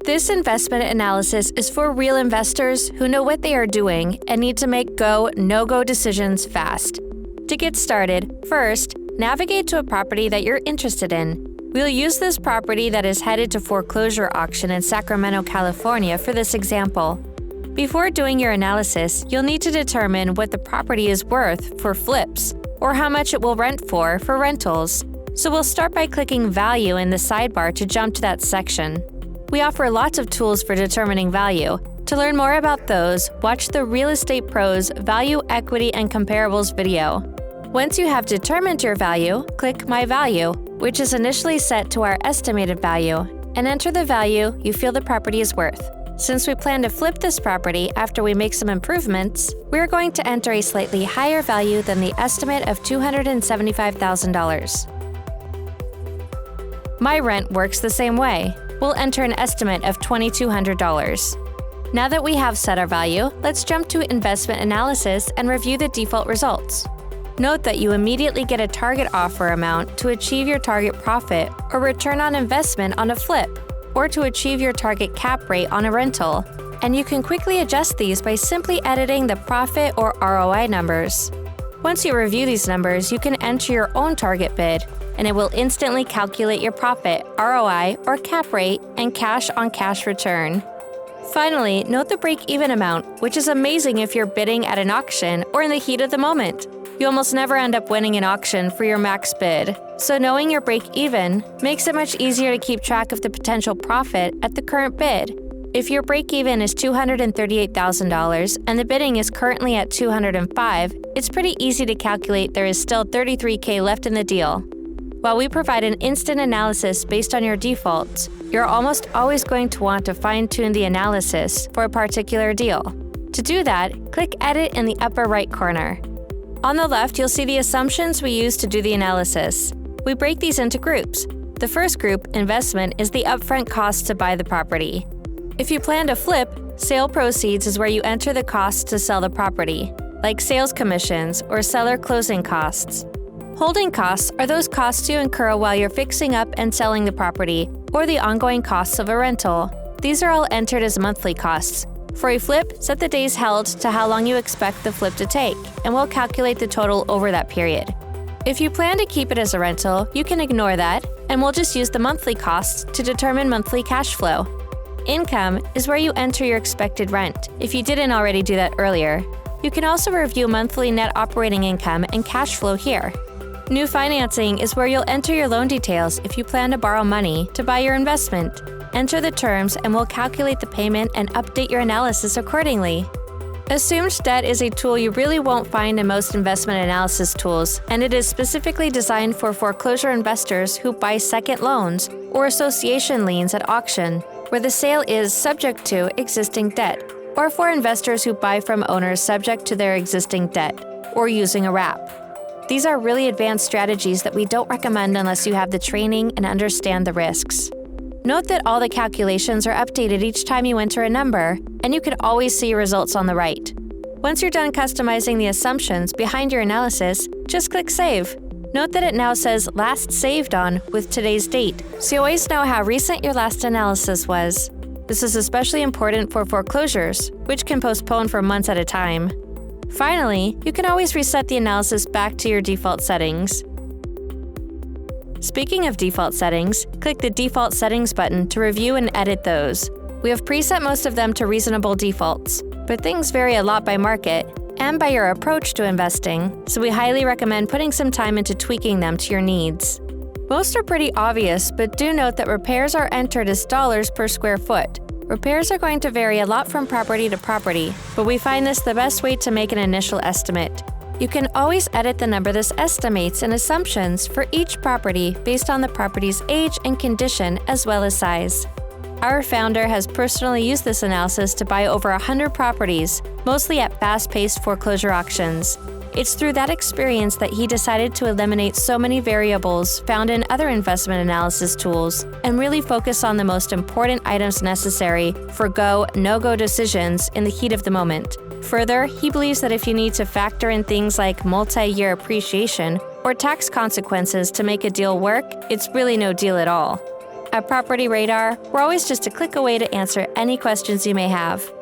This investment analysis is for real investors who know what they are doing and need to make go, no-go decisions fast. To get started, first, navigate to a property that you're interested in. We'll use this property that is headed to foreclosure auction in Sacramento, California for this example. Before doing your analysis, you'll need to determine what the property is worth for flips, or how much it will rent for rentals. So we'll start by clicking Value in the sidebar to jump to that section. We offer lots of tools for determining value. To learn more about those, watch the Real Estate Pros Value, Equity, and Comparables video. Once you have determined your value, click My Value, which is initially set to our estimated value, and enter the value you feel the property is worth. Since we plan to flip this property after we make some improvements, we're going to enter a slightly higher value than the estimate of $275,000. My Rent works the same way. We'll enter an estimate of $2,200. Now that we have set our value, let's jump to Investment Analysis and review the default results. Note that you immediately get a target offer amount to achieve your target profit or return on investment on a flip, or to achieve your target cap rate on a rental, and you can quickly adjust these by simply editing the profit or ROI numbers. Once you review these numbers, you can enter your own target bid, and it will instantly calculate your profit, ROI, or cap rate, and cash-on-cash return. Finally, note the break-even amount, which is amazing if you're bidding at an auction or in the heat of the moment. You almost never end up winning an auction for your max bid, so knowing your break-even makes it much easier to keep track of the potential profit at the current bid. If your break-even is $238,000 and the bidding is currently at $205,000, it's pretty easy to calculate there is still $33,000 left in the deal. While we provide an instant analysis based on your defaults, you're almost always going to want to fine-tune the analysis for a particular deal. To do that, click Edit in the upper right corner. On the left, you'll see the assumptions we use to do the analysis. We break these into groups. The first group, investment, is the upfront cost to buy the property. If you plan to flip, sale proceeds is where you enter the costs to sell the property, like sales commissions or seller closing costs. Holding costs are those costs you incur while you're fixing up and selling the property, or the ongoing costs of a rental. These are all entered as monthly costs. For a flip, set the days held to how long you expect the flip to take, and we'll calculate the total over that period. If you plan to keep it as a rental, you can ignore that, and we'll just use the monthly costs to determine monthly cash flow. Income is where you enter your expected rent, if you didn't already do that earlier. You can also review monthly net operating income and cash flow here. New financing is where you'll enter your loan details if you plan to borrow money to buy your investment. Enter the terms and we'll calculate the payment and update your analysis accordingly. Assumed debt is a tool you really won't find in most investment analysis tools, and it is specifically designed for foreclosure investors who buy second loans or association liens at auction, where the sale is subject to existing debt, or for investors who buy from owners subject to their existing debt, or using a wrap. These are really advanced strategies that we don't recommend unless you have the training and understand the risks. Note that all the calculations are updated each time you enter a number, and you can always see your results on the right. Once you're done customizing the assumptions behind your analysis, just click Save. Note that it now says Last Saved On with today's date, so you always know how recent your last analysis was. This is especially important for foreclosures, which can postpone for months at a time. Finally, you can always reset the analysis back to your default settings. Speaking of default settings, click the Default Settings button to review and edit those. We have preset most of them to reasonable defaults, but things vary a lot by market and by your approach to investing, so we highly recommend putting some time into tweaking them to your needs. Most are pretty obvious, but do note that repairs are entered as dollars per square foot. Repairs are going to vary a lot from property to property, but we find this the best way to make an initial estimate. You can always edit the number this estimates and assumptions for each property based on the property's age and condition as well as size. Our founder has personally used this analysis to buy over 100 properties, mostly at fast-paced foreclosure auctions. It's through that experience that he decided to eliminate so many variables found in other investment analysis tools and really focus on the most important items necessary for go, no-go decisions in the heat of the moment. Further, he believes that if you need to factor in things like multi-year appreciation or tax consequences to make a deal work, it's really no deal at all. At PropertyRadar, we're always just a click away to answer any questions you may have.